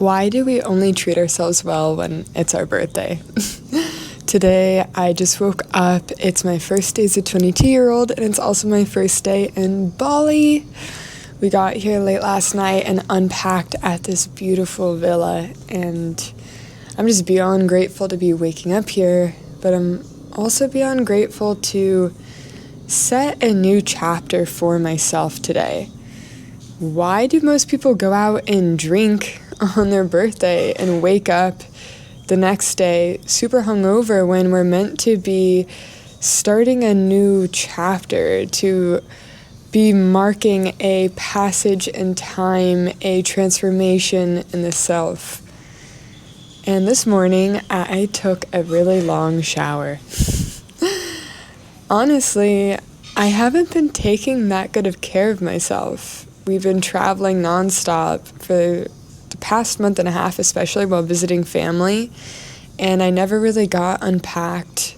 Why do we only treat ourselves well when it's our birthday? Today, I just woke up. It's my first day as a 22-year-old, and it's also my first day in Bali. We got here late last night and unpacked at this beautiful villa, and I'm just beyond grateful to be waking up here, but I'm also beyond grateful to set a new chapter for myself today. Why do most people go out and drink on their birthday and wake up the next day super hungover when we're meant to be starting a new chapter, to be marking a passage in time, a transformation in the self? And this morning, I took a really long shower. Honestly, I haven't been taking that good of care of myself. We've been traveling nonstop for the past month and a half, especially while visiting family, and I never really got unpacked.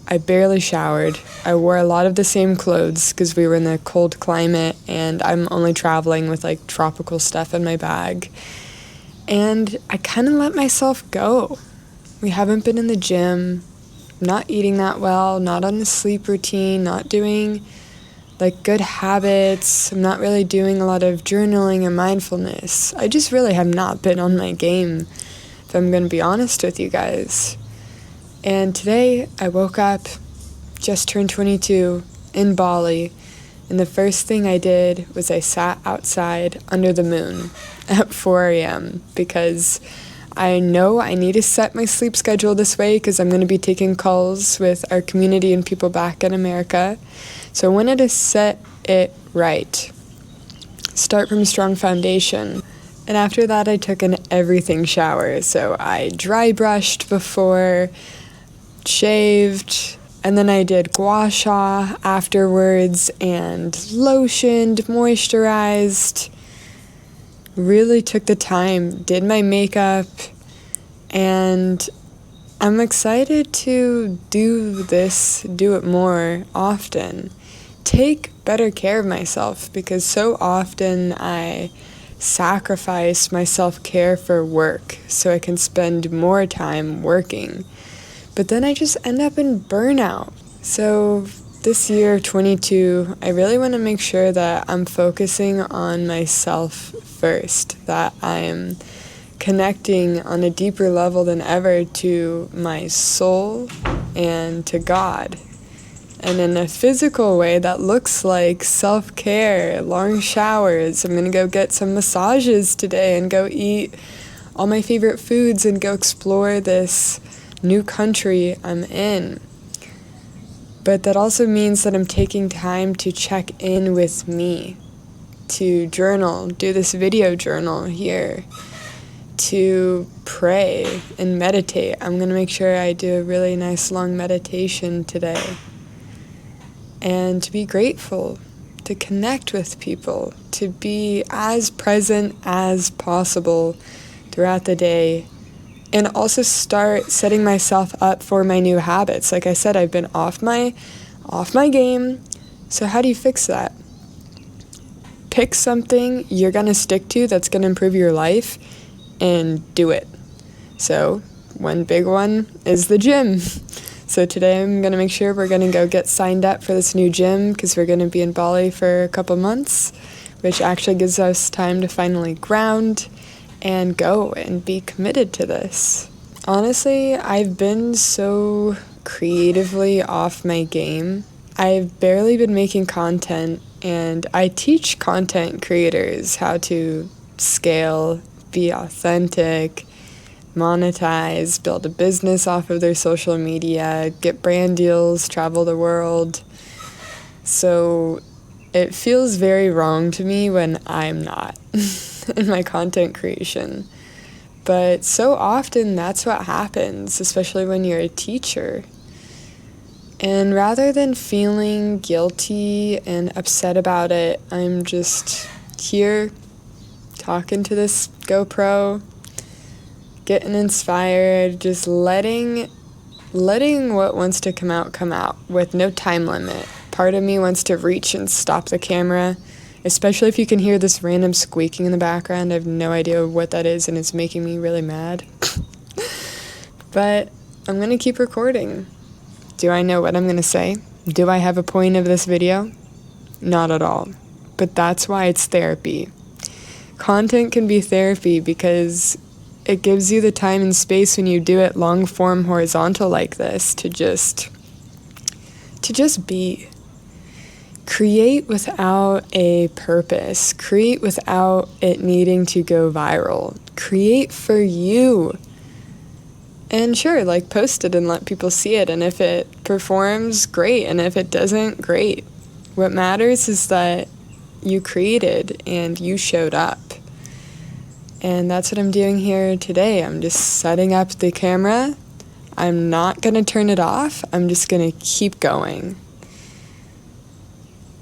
I barely showered. I wore a lot of the same clothes because we were in the cold climate, and I'm only traveling with like tropical stuff in my bag. And I kind of let myself go. We haven't been in the gym, not eating that well, not on a sleep routine, not doing like good habits. I'm not really doing a lot of journaling and mindfulness. I just really have not been on my game, if I'm going to be honest with you guys. And today I woke up, just turned 22 in Bali, and the first thing I did was I sat outside under the moon at 4 a.m. because I know I need to set my sleep schedule this way because I'm going to be taking calls with our community and people back in America. So I wanted to set it right. Start from a strong foundation. And after that, I took an everything shower. So I dry brushed before, shaved, and then I did gua sha afterwards and lotioned, moisturized. Really took the time, did my makeup, and I'm excited to do it more often. Take better care of myself, because so often I sacrifice my self-care for work so I can spend more time working. But then I just end up in burnout. So this year, 22, I really want to make sure that I'm focusing on myself first, that I'm connecting on a deeper level than ever to my soul and to God. And in a physical way, that looks like self-care, long showers. I'm going to go get some massages today and go eat all my favorite foods and go explore this new country I'm in. But that also means that I'm taking time to check in with me, to journal, do this video journal here, to pray and meditate. I'm going to make sure I do a really nice long meditation today. And to be grateful, to connect with people, to be as present as possible throughout the day, and also start setting myself up for my new habits. Like I said, I've been off my game. So how do you fix that? Pick something you're going to stick to that's going to improve your life and do it. So one big one is the gym. So today I'm going to make sure we're going to go get signed up for this new gym because we're going to be in Bali for a couple months, which actually gives us time to finally ground and go and be committed to this. Honestly, I've been so creatively off my game. I've barely been making content, and I teach content creators how to scale, be authentic, monetize, build a business off of their social media, get brand deals, travel the world. So it feels very wrong to me when I'm not in my content creation. But so often that's what happens, especially when you're a teacher. And rather than feeling guilty and upset about it, I'm just here talking to this GoPro, getting inspired, just letting what wants to come out with no time limit. Part of me wants to reach and stop the camera especially if you can hear this random squeaking in the background. I have no idea what that is, and it's making me really mad. But I'm going to keep recording. Do I know what I'm going to say? Do I have a point of this video? Not at all. But that's why it's therapy. Content can be therapy because it gives you the time and space when you do it long form horizontal like this to just be. Create without a purpose. Create without it needing to go viral. Create for you. And sure, like, post it and let people see it. And if it performs, great. And if it doesn't, great. What matters is that you created and you showed up. And that's what I'm doing here today. I'm just setting up the camera. I'm not going to turn it off. I'm just going to keep going.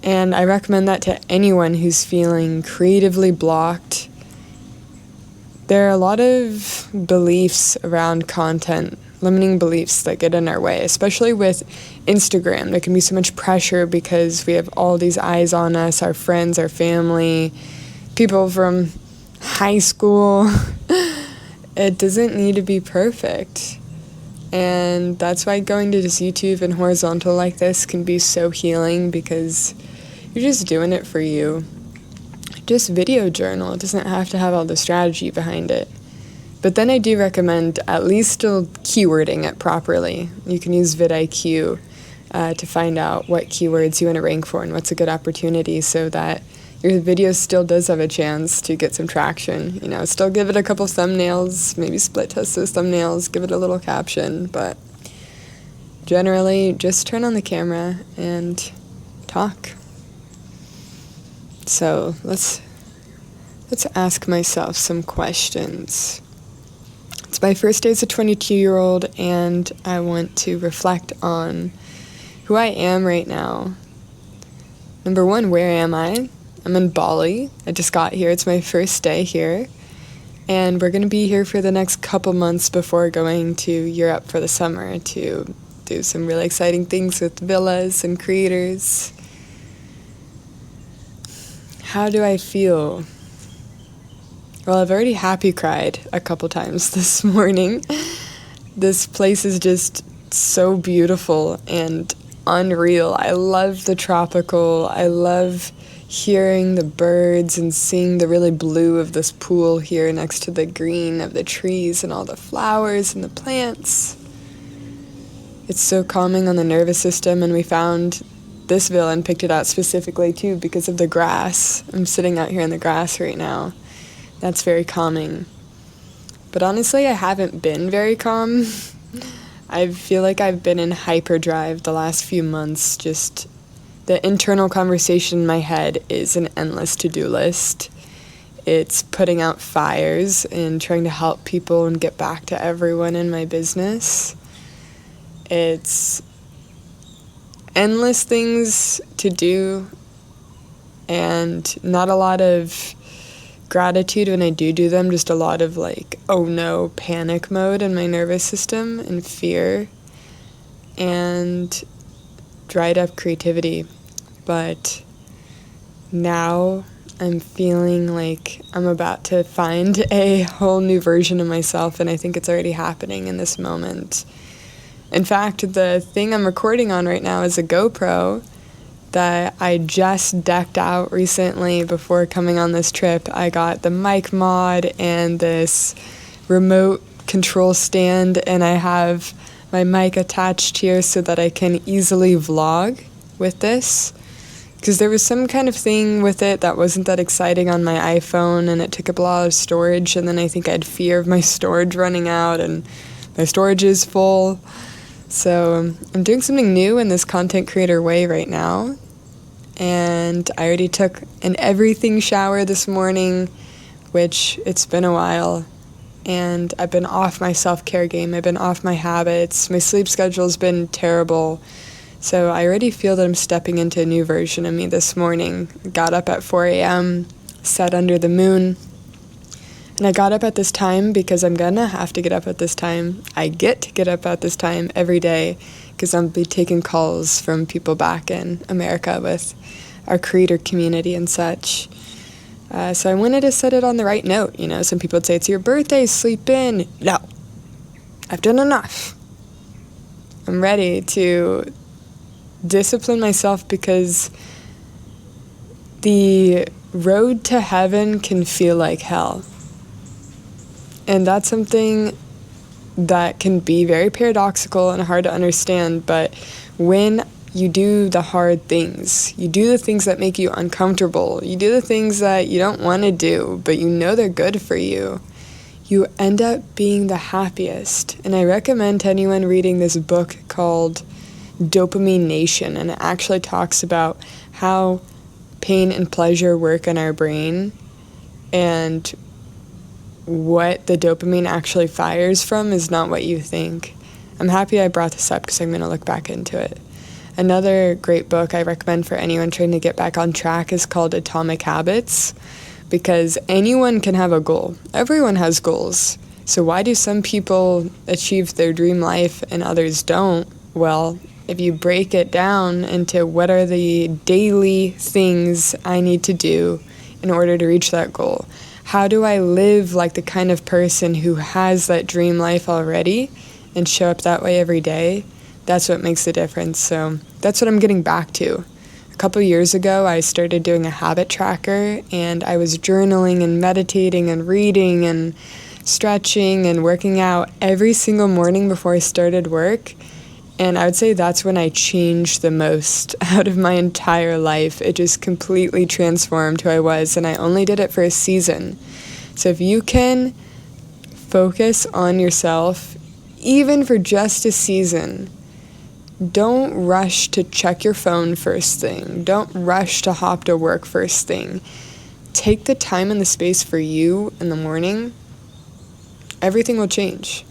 And I recommend that to anyone who's feeling creatively blocked. There are a lot of beliefs around content, limiting beliefs that get in our way, especially with Instagram. There can be so much pressure because we have all these eyes on us, our friends, our family, people from high school. It doesn't need to be perfect. And that's why going to just YouTube and horizontal like this can be so healing, because you're just doing it for you. Just video journal. It doesn't have to have all the strategy behind it. But then I do recommend at least still keywording it properly. You can use vidIQ to find out what keywords you want to rank for and what's a good opportunity, so that your video still does have a chance to get some traction. You know, still give it a couple thumbnails, maybe split test those thumbnails, give it a little caption, but generally just turn on the camera and talk. So let's ask myself some questions. It's my first day as a 22-year-old, and I want to reflect on who I am right now. Number one, where am I? I'm in Bali. I just got here. It's my first day here. And we're going to be here for the next couple months before going to Europe for the summer to do some really exciting things with villas and creators. How do I feel? Well, I've already happy cried a couple times this morning. This place is just so beautiful and unreal. I love the tropical. I love hearing the birds and seeing the really blue of this pool here next to the green of the trees and all the flowers and the plants. It's so calming on the nervous system, and we found this villa and picked it out specifically too because of the grass. I'm sitting out here in the grass right now. That's very calming. But honestly, I haven't been very calm. I feel like I've been in hyperdrive the last few months. Just the internal conversation in my head is an endless to-do list. It's putting out fires and trying to help people and get back to everyone in my business. It's endless things to do and not a lot of gratitude when I do them, just a lot of like, oh no, panic mode in my nervous system and fear and dried up creativity. But now I'm feeling like I'm about to find a whole new version of myself, and I think it's already happening in this moment. In fact, the thing I'm recording on right now is a GoPro that I just decked out recently before coming on this trip. I got the mic mod and this remote control stand, and I have my mic attached here so that I can easily vlog with this. Because there was some kind of thing with it that wasn't that exciting on my iPhone, and it took up a lot of storage, and then I think I had fear of my storage running out, and my storage is full. So I'm doing something new in this content creator way right now. And I already took an everything shower this morning, which it's been a while. And I've been off my self-care game. I've been off my habits. My sleep schedule's been terrible. So I already feel that I'm stepping into a new version of me this morning. Got up at 4 a.m., sat under the moon. And I got up at this time because I'm gonna have to get up at this time. I get to get up at this time every day because I'll be taking calls from people back in America with our creator community and such. So I wanted to set it on the right note. Some people would say, it's your birthday, sleep in. No, I've done enough. I'm ready to discipline myself, because the road to heaven can feel like hell. And that's something that can be very paradoxical and hard to understand, but when you do the hard things, you do the things that make you uncomfortable, you do the things that you don't want to do, but you know they're good for you, you end up being the happiest. And I recommend to anyone reading this book called Dopamine Nation, and it actually talks about how pain and pleasure work in our brain and what the dopamine actually fires from is not what you think. I'm happy I brought this up because I'm going to look back into it. Another great book I recommend for anyone trying to get back on track is called Atomic Habits, because anyone can have a goal. Everyone has goals. So why do some people achieve their dream life and others don't? Well, if you break it down into what are the daily things I need to do in order to reach that goal, how do I live like the kind of person who has that dream life already and show up that way every day? That's what makes the difference. So that's what I'm getting back to. A couple years ago, I started doing a habit tracker, and I was journaling and meditating and reading and stretching and working out every single morning before I started work. And I would say that's when I changed the most out of my entire life. It just completely transformed who I was, and I only did it for a season. So if you can focus on yourself, even for just a season, don't rush to check your phone first thing. Don't rush to hop to work first thing. Take the time and the space for you in the morning. Everything will change.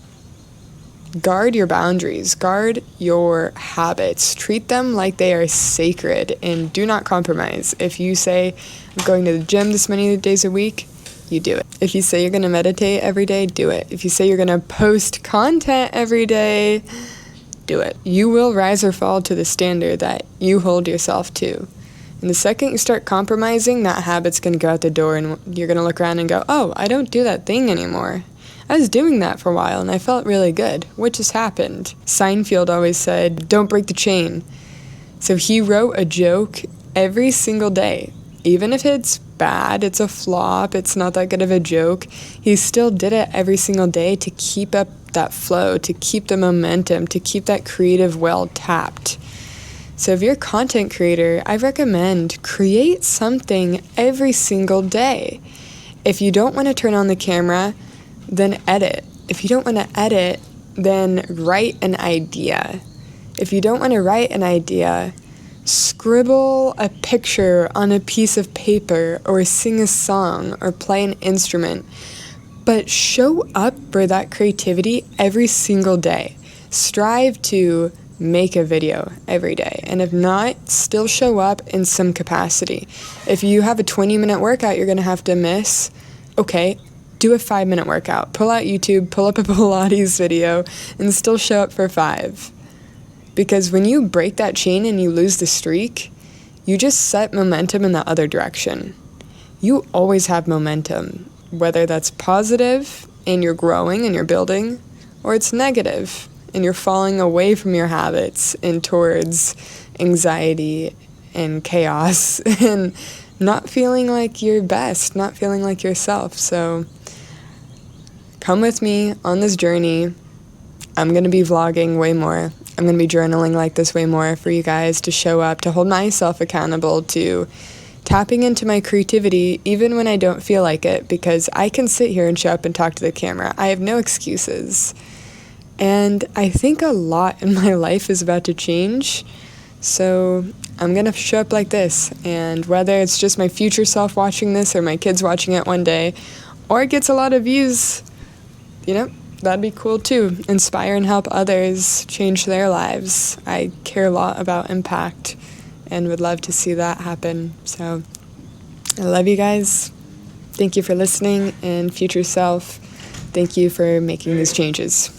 Guard your boundaries. Guard your habits. Treat them like they are sacred, and do not compromise. If you say, I'm going to the gym this many days a week, you do it. If you say you're going to meditate every day, do it. If you say you're going to post content every day, do it. You will rise or fall to the standard that you hold yourself to. And the second you start compromising, that habit's going to go out the door, and you're going to look around and go, oh, I don't do that thing anymore. I was doing that for a while and I felt really good. What just happened? Seinfeld always said, don't break the chain. So he wrote a joke every single day. Even if it's bad, it's a flop, it's not that good of a joke, he still did it every single day to keep up that flow, to keep the momentum, to keep that creative well tapped. So if you're a content creator, I recommend create something every single day. If you don't want to turn on the camera, then edit. If you don't want to edit, then write an idea. If you don't want to write an idea, scribble a picture on a piece of paper, or sing a song, or play an instrument. But show up for that creativity every single day. Strive to make a video every day. And if not, still show up in some capacity. If you have a 20-minute workout you're going to have to miss, okay, do a 5-minute workout. Pull out YouTube, pull up a Pilates video, and still show up for 5. Because when you break that chain and you lose the streak, you just set momentum in the other direction. You always have momentum, whether that's positive and you're growing and you're building, or it's negative and you're falling away from your habits and towards anxiety and chaos and not feeling like your best, not feeling like yourself. So come with me on this journey. I'm going to be vlogging way more. I'm going to be journaling like this way more for you guys to show up, to hold myself accountable to tapping into my creativity even when I don't feel like it, because I can sit here and show up and talk to the camera. I have no excuses. And I think a lot in my life is about to change. So I'm going to show up like this. And whether it's just my future self watching this or my kids watching it one day, or it gets a lot of views, that'd be cool too. Inspire and help others change their lives. I care a lot about impact and would love to see that happen. So I love you guys. Thank you for listening, and future self, thank you for making these changes.